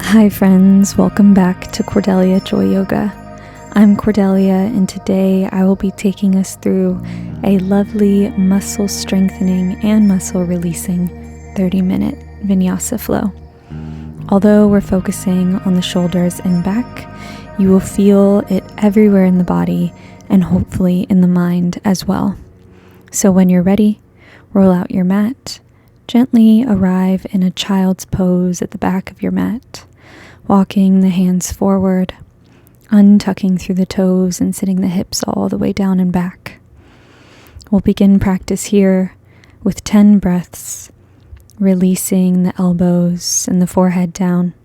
Hi friends, welcome back to Cordelia Joy Yoga. I'm Cordelia, and today I will be taking us through a lovely muscle strengthening and muscle releasing 30-minute Vinyasa Flow. Although we're focusing on the shoulders and back, you will feel it everywhere in the body and hopefully in the mind as well. So when you're ready, roll out your mat, gently arrive in a child's pose at the back of your mat, walking the hands forward, untucking through the toes and sitting the hips all the way down and back. We'll begin practice here with 10 breaths, releasing the elbows and the forehead down,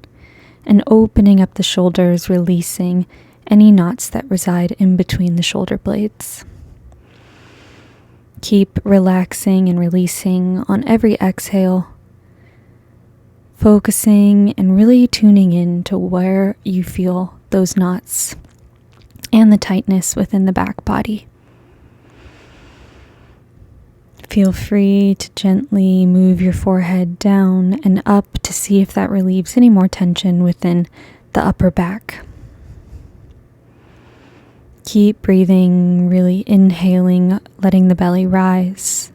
and opening up the shoulders, releasing any knots that reside in between the shoulder blades. Keep relaxing and releasing on every exhale, focusing and really tuning in to where you feel those knots and the tightness within the back body. Feel free to gently move your forehead down and up to see if that relieves any more tension within the upper back. Keep breathing, really inhaling, letting the belly rise,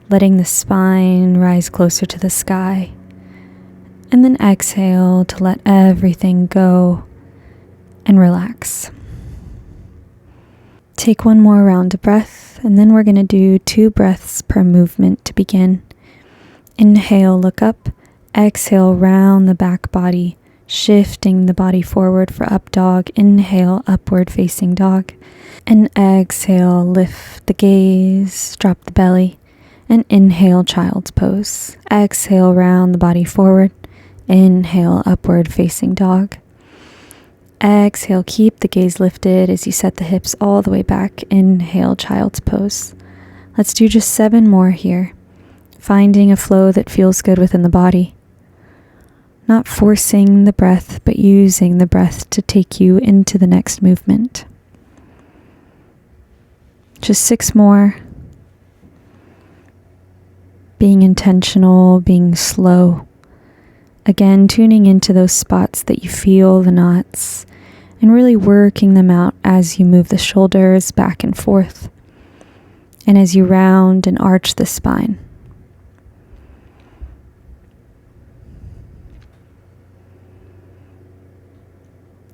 letting the spine rise closer to the sky. And then exhale to let everything go and relax. Take one more round of breath, and then we're going to do 2 breaths per movement to begin. Inhale, look up. Exhale, round the back body, shifting the body forward for up dog. Inhale, upward facing dog. And exhale, lift the gaze, drop the belly, and inhale, child's pose. Exhale, round the body forward. Inhale, upward facing dog. Exhale, keep the gaze lifted as you set the hips all the way back. Inhale, child's pose. Let's do just 7 more here, finding a flow that feels good within the body. Not forcing the breath, but using the breath to take you into the next movement. Just 6 more. Being intentional, being slow. Again, tuning into those spots that you feel the knots and really working them out as you move the shoulders back and forth and as you round and arch the spine.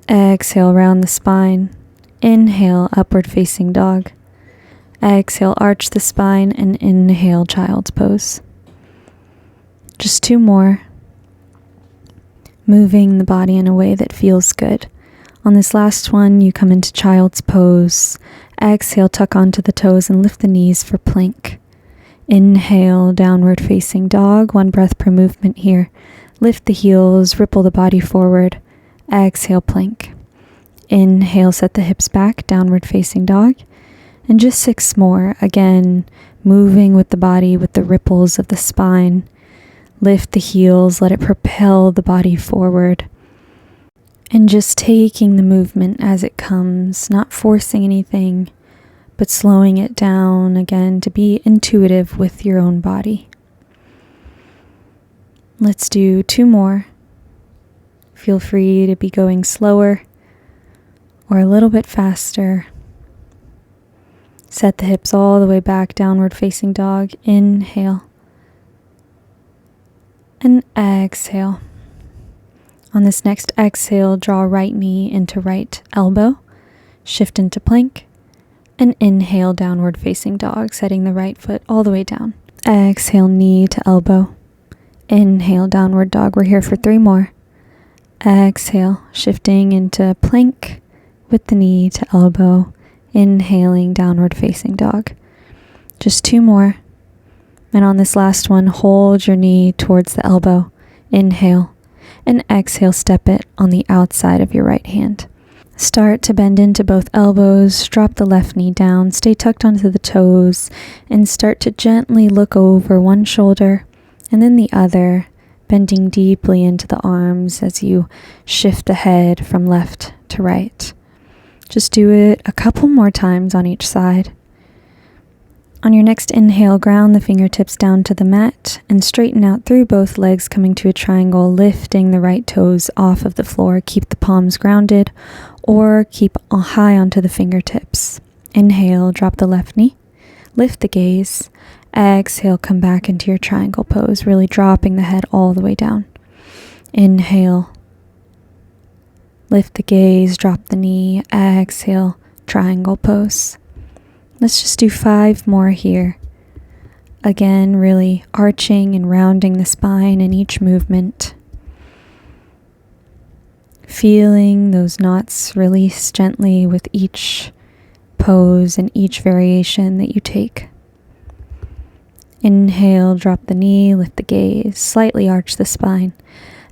Exhale, round the spine. Inhale, upward facing dog. Exhale, arch the spine, and inhale, child's pose. Just 2 more. Moving the body in a way that feels good. On this last one, you come into child's pose. Exhale, tuck onto the toes and lift the knees for plank. Inhale, downward facing dog. 1 breath per movement here. Lift the heels, ripple the body forward. Exhale, plank. Inhale, set the hips back, downward facing dog. And just 6 more. Again, moving with the body with the ripples of the spine. Lift the heels, let it propel the body forward. And just taking the movement as it comes, not forcing anything, but slowing it down again to be intuitive with your own body. Let's do 2 more. Feel free to be going slower or a little bit faster. Set the hips all the way back, downward facing dog. Inhale. And exhale. On this next exhale, draw right knee into right elbow, shift into plank, and inhale, downward facing dog, setting the right foot all the way down. Exhale, knee to elbow. Inhale, downward dog. We're here for 3 more. Exhale, shifting into plank with the knee to elbow, inhaling, downward facing dog. Just 2 more. And on this last one, hold your knee towards the elbow. Inhale. And exhale, step it on the outside of your right hand. Start to bend into both elbows. Drop the left knee down. Stay tucked onto the toes. And start to gently look over one shoulder and then the other, bending deeply into the arms as you shift the head from left to right. Just do it a couple more times on each side. On your next inhale, ground the fingertips down to the mat and straighten out through both legs, coming to a triangle, lifting the right toes off of the floor. Keep the palms grounded or keep high onto the fingertips. Inhale, drop the left knee, lift the gaze. Exhale, come back into your triangle pose, really dropping the head all the way down. Inhale, lift the gaze, drop the knee. Exhale, triangle pose. Let's just do 5 more here. Again, really arching and rounding the spine in each movement. Feeling those knots release gently with each pose and each variation that you take. Inhale, drop the knee, lift the gaze, slightly arch the spine.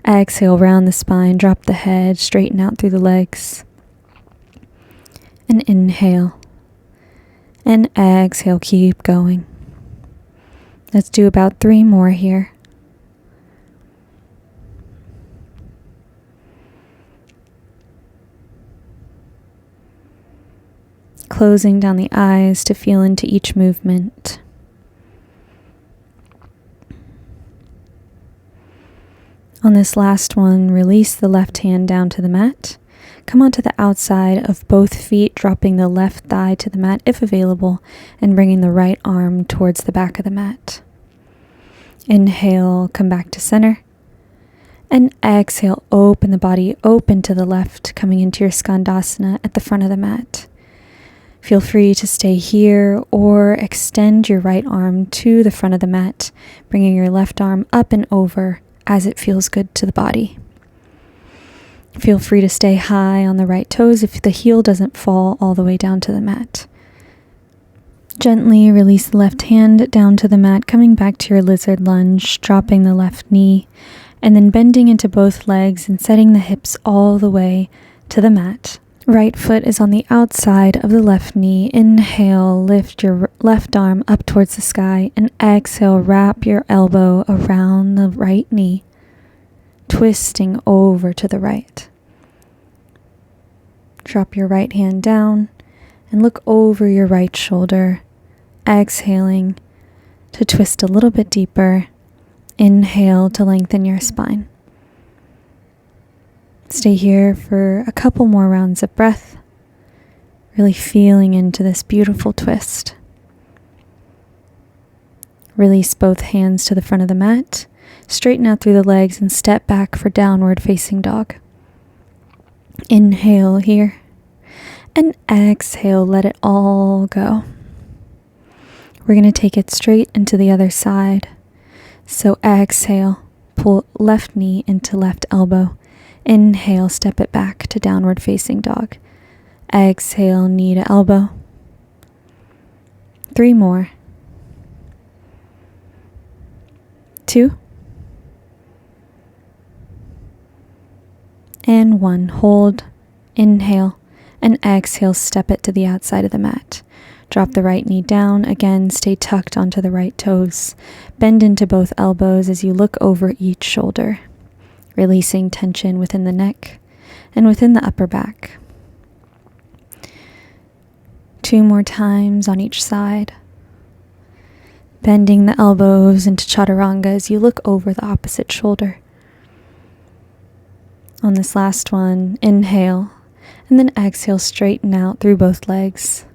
Exhale, round the spine, drop the head, straighten out through the legs. And inhale. And exhale, keep going. Let's do about 3 more here. Closing down the eyes to feel into each movement. On this last one, release the left hand down to the mat. Come onto the outside of both feet, dropping the left thigh to the mat if available, and bringing the right arm towards the back of the mat. Inhale, come back to center. And exhale, open the body, open to the left, coming into your Skandasana at the front of the mat. Feel free to stay here or extend your right arm to the front of the mat, bringing your left arm up and over as it feels good to the body. Feel free to stay high on the right toes if the heel doesn't fall all the way down to the mat. Gently release the left hand down to the mat, coming back to your lizard lunge, dropping the left knee, and then bending into both legs and setting the hips all the way to the mat. Right foot is on the outside of the left knee. Inhale, lift your left arm up towards the sky, and exhale, wrap your elbow around the right knee, twisting over to the right. Drop your right hand down and look over your right shoulder, exhaling to twist a little bit deeper. Inhale to lengthen your spine. Stay here for a couple more rounds of breath, really feeling into this beautiful twist. Release both hands to the front of the mat, straighten out through the legs, and step back for downward facing dog. Inhale here, and exhale, let it all go. We're going to take it straight into the other side. So exhale, pull left knee into left elbow. Inhale, step it back to downward facing dog. Exhale, knee to elbow. 3 more. 2. And 1. Hold, inhale, and exhale, step it to the outside of the mat. Drop the right knee down. Again, stay tucked onto the right toes. Bend into both elbows as you look over each shoulder, releasing tension within the neck and within the upper back. 2 more times on each side. Bending the elbows into chaturanga as you look over the opposite shoulder. On this last one, inhale, and then exhale, straighten out through both legs,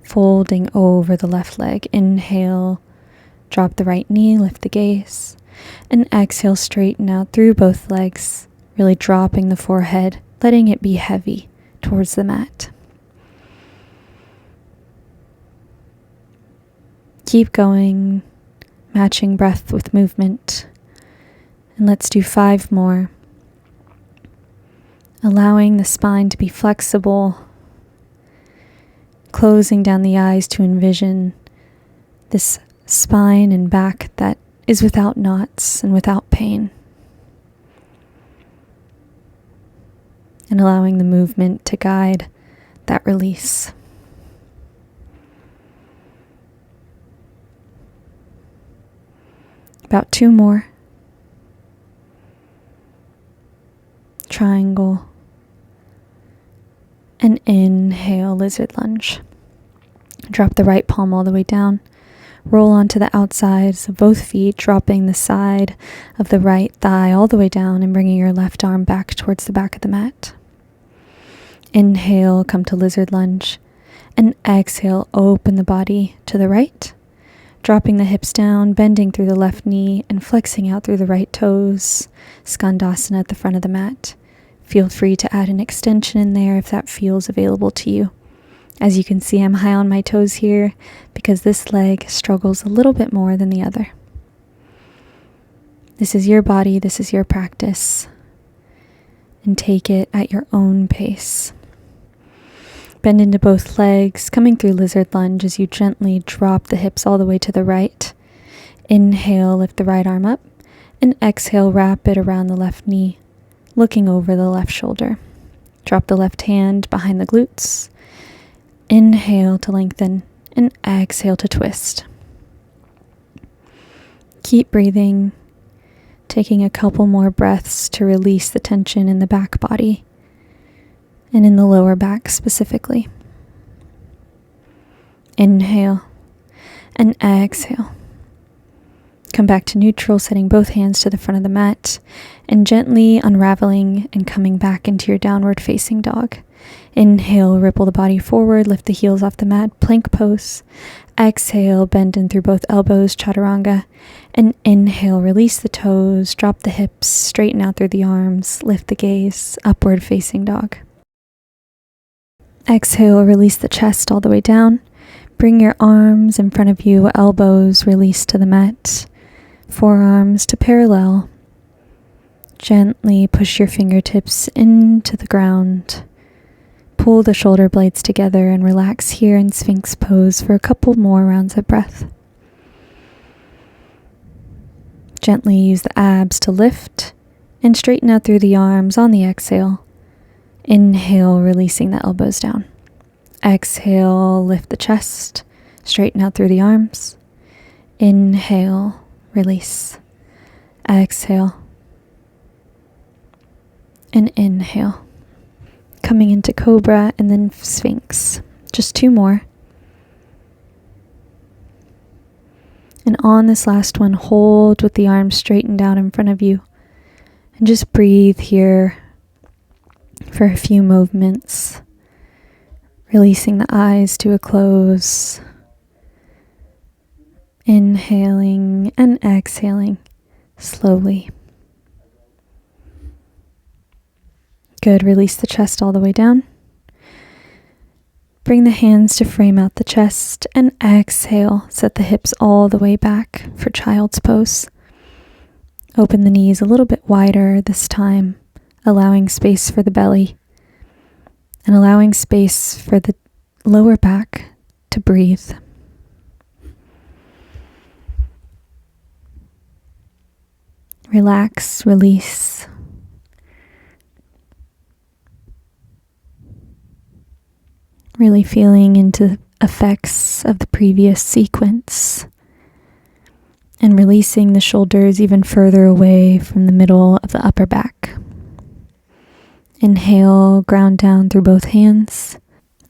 folding over the left leg. Inhale, drop the right knee, lift the gaze, and exhale, straighten out through both legs, really dropping the forehead, letting it be heavy towards the mat. Keep going, matching breath with movement. And let's do 5 more. Allowing the spine to be flexible, closing down the eyes to envision this spine and back that is without knots and without pain. And allowing the movement to guide that release. About 2 more. Triangle. And inhale, lizard lunge. Drop the right palm all the way down. Roll onto the outsides of both feet, dropping the side of the right thigh all the way down and bringing your left arm back towards the back of the mat. Inhale, come to lizard lunge. And exhale, open the body to the right. Dropping the hips down, bending through the left knee and flexing out through the right toes. Skandasana at the front of the mat. Feel free to add an extension in there if that feels available to you. As you can see, I'm high on my toes here because this leg struggles a little bit more than the other. This is your body, this is your practice, and take it at your own pace. Bend into both legs, coming through lizard lunge as you gently drop the hips all the way to the right. Inhale, lift the right arm up, and exhale, wrap it around the left knee, looking over the left shoulder. Drop the left hand behind the glutes. Inhale to lengthen and exhale to twist. Keep breathing, taking a couple more breaths to release the tension in the back body and in the lower back specifically. Inhale and exhale. Come back to neutral, setting both hands to the front of the mat and gently unraveling and coming back into your downward facing dog. Inhale, ripple the body forward, lift the heels off the mat, plank pose. Exhale, bend in through both elbows, chaturanga. And inhale, release the toes, drop the hips, straighten out through the arms, lift the gaze, upward facing dog. Exhale, release the chest all the way down. Bring your arms in front of you, elbows release to the mat, forearms to parallel. Gently push your fingertips into the ground. Pull the shoulder blades together and relax here in Sphinx pose for a couple more rounds of breath. Gently use the abs to lift and straighten out through the arms on the exhale. Inhale, releasing the elbows down. Exhale, lift the chest, straighten out through the arms. Inhale, release. Exhale. And inhale. Coming into Cobra and then Sphinx. Just two more. And on this last one, hold with the arms straightened out in front of you. And just breathe here for a few movements. Releasing the eyes to a close. Inhaling and exhaling slowly. Good. Release the chest all the way down. Bring the hands to frame out the chest and exhale. Set the hips all the way back for child's pose. Open the knees a little bit wider this time, allowing space for the belly and allowing space for the lower back to breathe. Relax, release. Really feeling into effects of the previous sequence and releasing the shoulders even further away from the middle of the upper back. Inhale, ground down through both hands.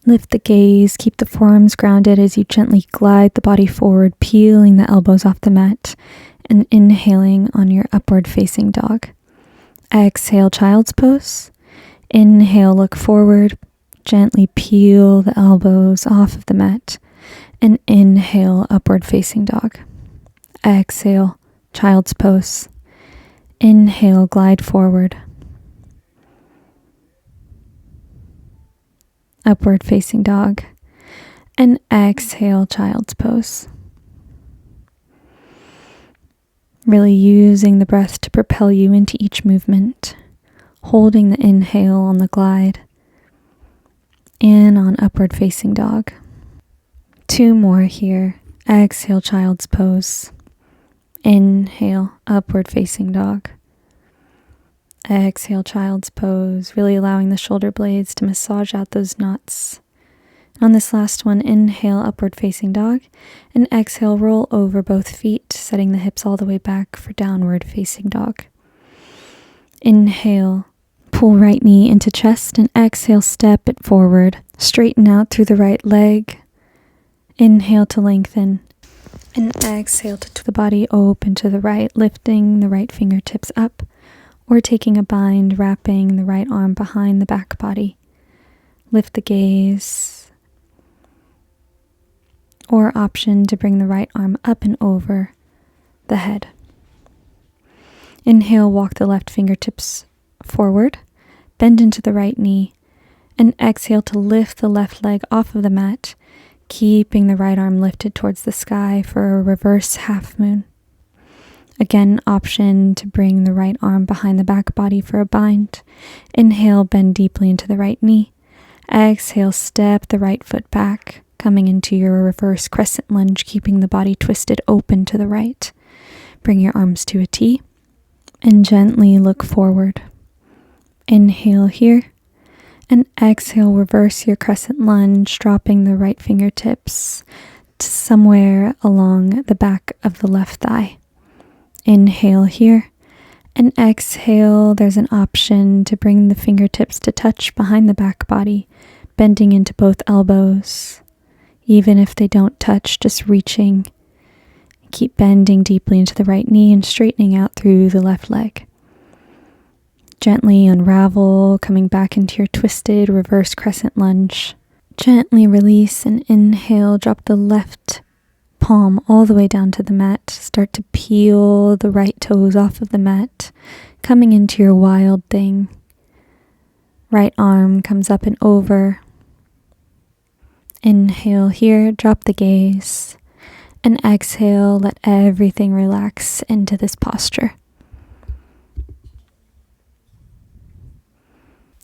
Lift the gaze, keep the forearms grounded as you gently glide the body forward, peeling the elbows off the mat and inhaling on your upward facing dog. Exhale, child's pose. Inhale, look forward. Gently peel the elbows off of the mat and inhale, upward facing dog. Exhale, child's pose. Inhale, glide forward. Upward facing dog. And exhale, child's pose. Really using the breath to propel you into each movement. Holding the inhale on the glide. In on upward facing dog. Two more here. Exhale, child's pose. Inhale, upward facing dog. Exhale, child's pose. Really allowing the shoulder blades to massage out those knots. On this last one, inhale, upward facing dog. And exhale, roll over both feet, setting the hips all the way back for downward facing dog. Inhale. Pull right knee into chest and exhale, step it forward. Straighten out through the right leg. Inhale to lengthen. And exhale to the body open to the right, lifting the right fingertips up, or taking a bind, wrapping the right arm behind the back body. Lift the gaze, or option to bring the right arm up and over the head. Inhale, walk the left fingertips forward, bend into the right knee, and exhale to lift the left leg off of the mat, keeping the right arm lifted towards the sky for a reverse half moon. Again, option to bring the right arm behind the back body for a bind. Inhale, bend deeply into the right knee. Exhale, step the right foot back, coming into your reverse crescent lunge, keeping the body twisted open to the right. Bring your arms to a T and gently look forward. Inhale here. And exhale, reverse your crescent lunge, dropping the right fingertips to somewhere along the back of the left thigh. Inhale here. And exhale, there's an option to bring the fingertips to touch behind the back body, bending into both elbows. Even if they don't touch, just reaching. Keep bending deeply into the right knee and straightening out through the left leg. Gently unravel, coming back into your twisted reverse crescent lunge. Gently release and inhale, drop the left palm all the way down to the mat. Start to peel the right toes off of the mat, coming into your wild thing. Right arm comes up and over. Inhale here, drop the gaze. And exhale, let everything relax into this posture.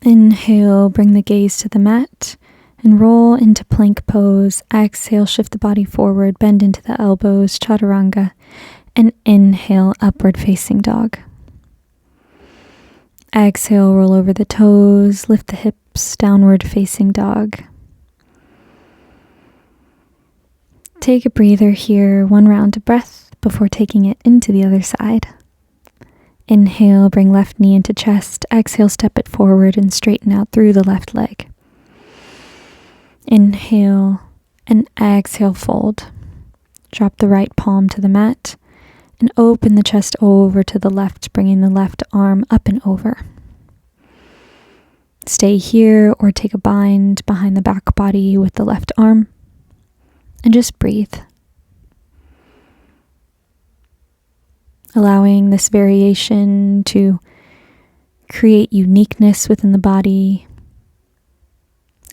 Inhale, bring the gaze to the mat and roll into plank pose. Exhale, shift the body forward, bend into the elbows, chaturanga, and inhale, upward facing dog. Exhale, roll over the toes, lift the hips, downward facing dog. Take a breather here, one round of breath before taking it into the other side. Inhale, bring left knee into chest. Exhale, step it forward and straighten out through the left leg. Inhale and exhale, fold. Drop the right palm to the mat and open the chest over to the left, bringing the left arm up and over. Stay here or take a bind behind the back body with the left arm and just breathe. Allowing this variation to create uniqueness within the body.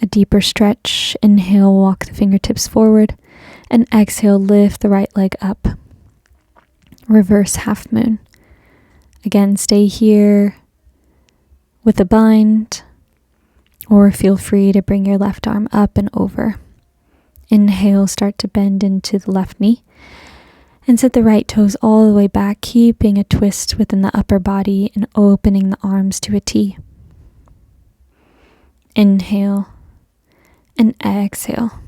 A deeper stretch. Inhale, walk the fingertips forward. And exhale, lift the right leg up. Reverse half moon. Again, stay here with a bind. Or feel free to bring your left arm up and over. Inhale, start to bend into the left knee. And set the right toes all the way back, keeping a twist within the upper body and opening the arms to a T. Inhale and exhale.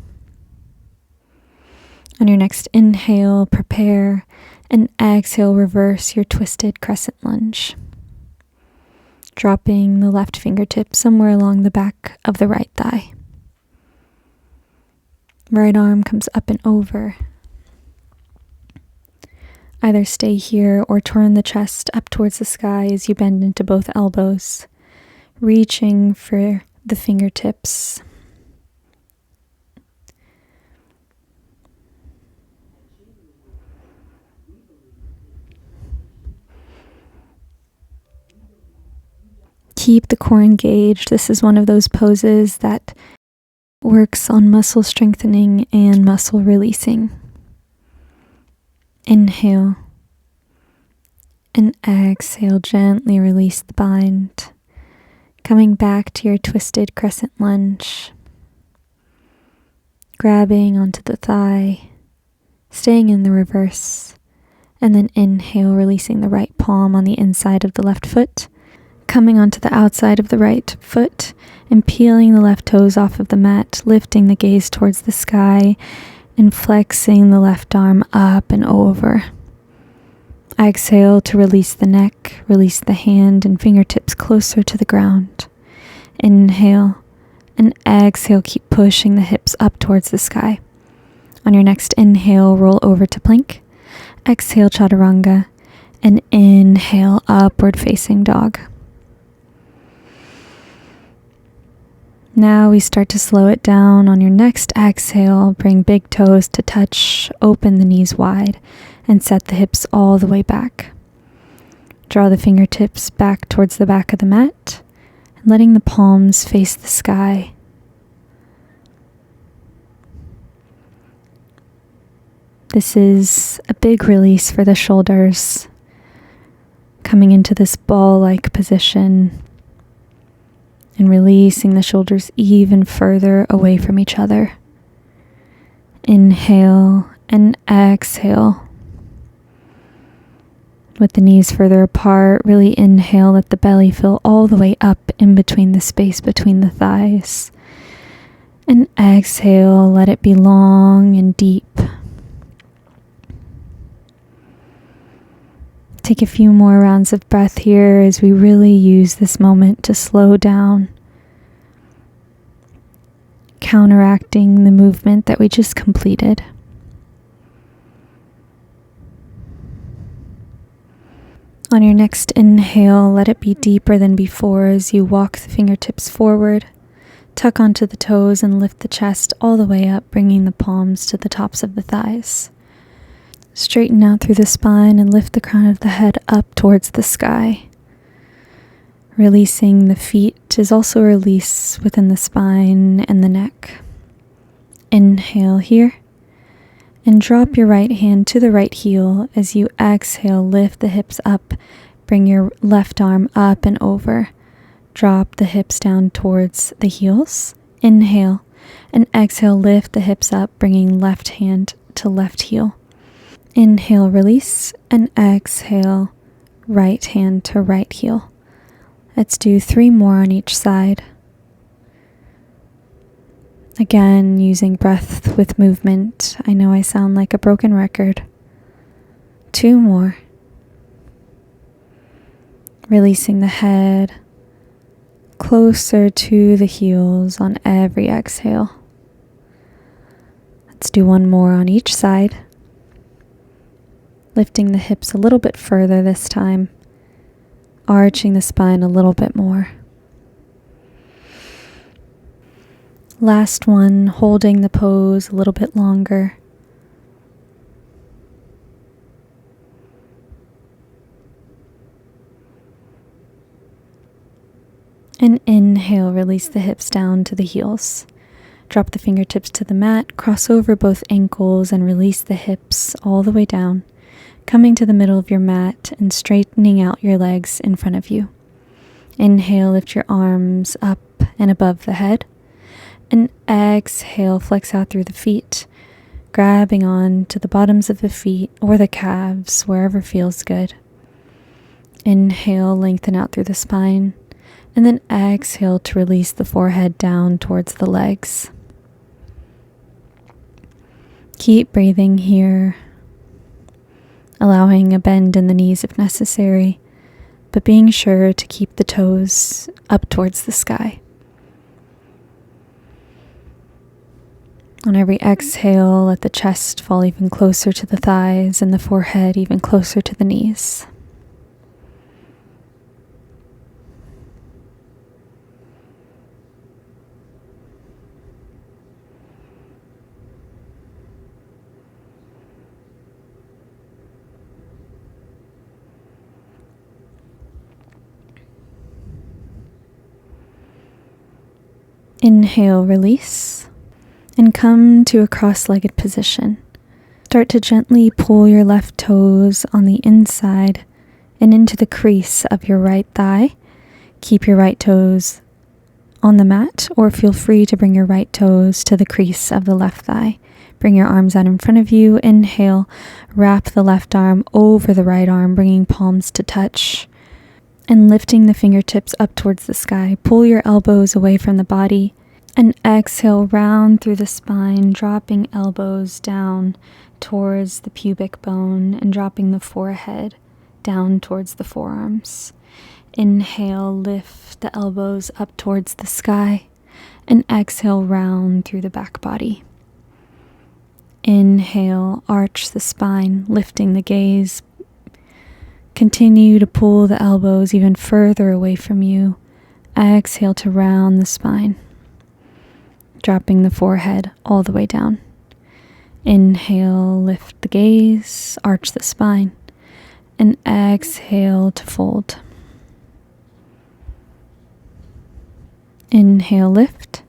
On your next inhale, prepare, and exhale, reverse your twisted crescent lunge. Dropping the left fingertip somewhere along the back of the right thigh. Right arm comes up and over. Either stay here or turn the chest up towards the sky as you bend into both elbows, reaching for the fingertips. Keep the core engaged. This is one of those poses that works on muscle strengthening and muscle releasing. Inhale and exhale, gently release the bind, coming back to your twisted crescent lunge, grabbing onto the thigh, staying in the reverse, and then inhale, releasing the right palm on the inside of the left foot, coming onto the outside of the right foot, and peeling the left toes off of the mat, lifting the gaze towards the sky, and flexing the left arm up and over. Exhale to release the neck, release the hand and fingertips closer to the ground. Inhale and exhale, keep pushing the hips up towards the sky. On your next inhale, roll over to plank. Exhale, chaturanga. And inhale, upward facing dog. Now we start to slow it down. On your next exhale, bring big toes to touch, open the knees wide, and set the hips all the way back. Draw the fingertips back towards the back of the mat, and letting the palms face the sky. This is a big release for the shoulders, coming into this ball-like position and releasing the shoulders even further away from each other. Inhale and exhale. With the knees further apart, really inhale, let the belly fill all the way up in between the space between the thighs. And exhale, let it be long and deep. Take a few more rounds of breath here as we really use this moment to slow down, counteracting the movement that we just completed. On your next inhale, let it be deeper than before as you walk the fingertips forward, tuck onto the toes and lift the chest all the way up, bringing the palms to the tops of the thighs. Straighten out through the spine and lift the crown of the head up towards the sky. Releasing the feet is also a release within the spine and the neck. Inhale here, and drop your right hand to the right heel. As you exhale, lift the hips up, bring your left arm up and over. Drop the hips down towards the heels. Inhale, and exhale, lift the hips up, bringing left hand to left heel. Inhale, release, and exhale, right hand to right heel. Let's do 3 more on each side. Again, using breath with movement. I know I sound like a broken record. 2 more. Releasing the head closer to the heels on every exhale. Let's do 1 more on each side. Lifting the hips a little bit further this time, arching the spine a little bit more. Last one, holding the pose a little bit longer. And inhale, release the hips down to the heels. Drop the fingertips to the mat, cross over both ankles and release the hips all the way down, coming to the middle of your mat and straightening out your legs in front of you. Inhale, lift your arms up and above the head. And exhale, flex out through the feet, grabbing on to the bottoms of the feet or the calves, wherever feels good. Inhale, lengthen out through the spine, and then exhale to release the forehead down towards the legs. Keep breathing here, allowing a bend in the knees if necessary, but being sure to keep the toes up towards the sky. On every exhale, let the chest fall even closer to the thighs and the forehead even closer to the knees. Inhale, release, and come to a cross-legged position. Start to gently pull your left toes on the inside and into the crease of your right thigh. Keep your right toes on the mat, or feel free to bring your right toes to the crease of the left thigh. Bring your arms out in front of you. Inhale, wrap the left arm over the right arm, bringing palms to touch. And lifting the fingertips up towards the sky. Pull your elbows away from the body. And exhale, round through the spine, dropping elbows down towards the pubic bone and dropping the forehead down towards the forearms. Inhale, lift the elbows up towards the sky. And exhale, round through the back body. Inhale, arch the spine, lifting the gaze. Continue to pull the elbows even further away from you. Exhale to round the spine, dropping the forehead all the way down. Inhale, lift the gaze, arch the spine, and exhale to fold. Inhale, lift,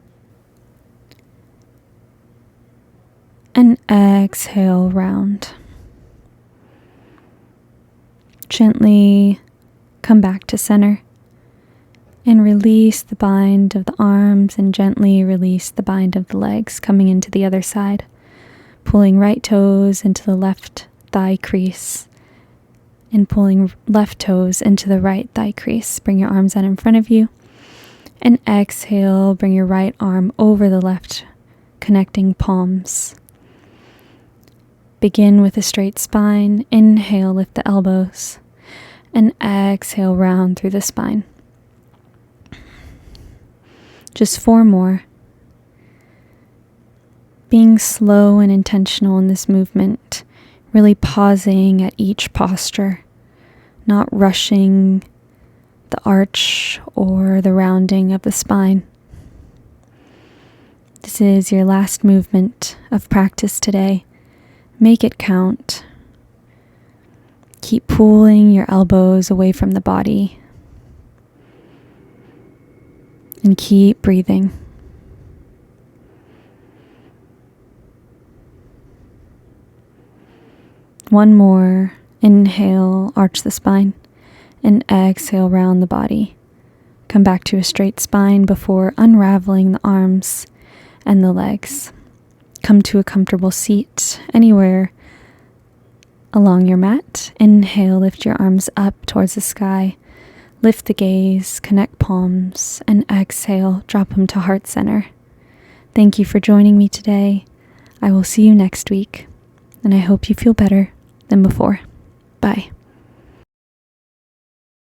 and exhale, round. Gently come back to center and release the bind of the arms and gently release the bind of the legs, coming into the other side, pulling right toes into the left thigh crease and pulling left toes into the right thigh crease. Bring your arms out in front of you and exhale, bring your right arm over the left, connecting palms. Begin with a straight spine. Inhale, lift the elbows, and exhale, round through the spine. Just 4 more. Being slow and intentional in this movement, really pausing at each posture, not rushing the arch or the rounding of the spine. This is your last movement of practice today. Make it count. Keep pulling your elbows away from the body. And keep breathing. One more. Inhale, arch the spine, and exhale, round the body. Come back to a straight spine before unraveling the arms and the legs. Come to a comfortable seat anywhere along your mat. Inhale, lift your arms up towards the sky. Lift the gaze, connect palms, and exhale, drop them to heart center. Thank you for joining me today. I will see you next week, and I hope you feel better than before. Bye.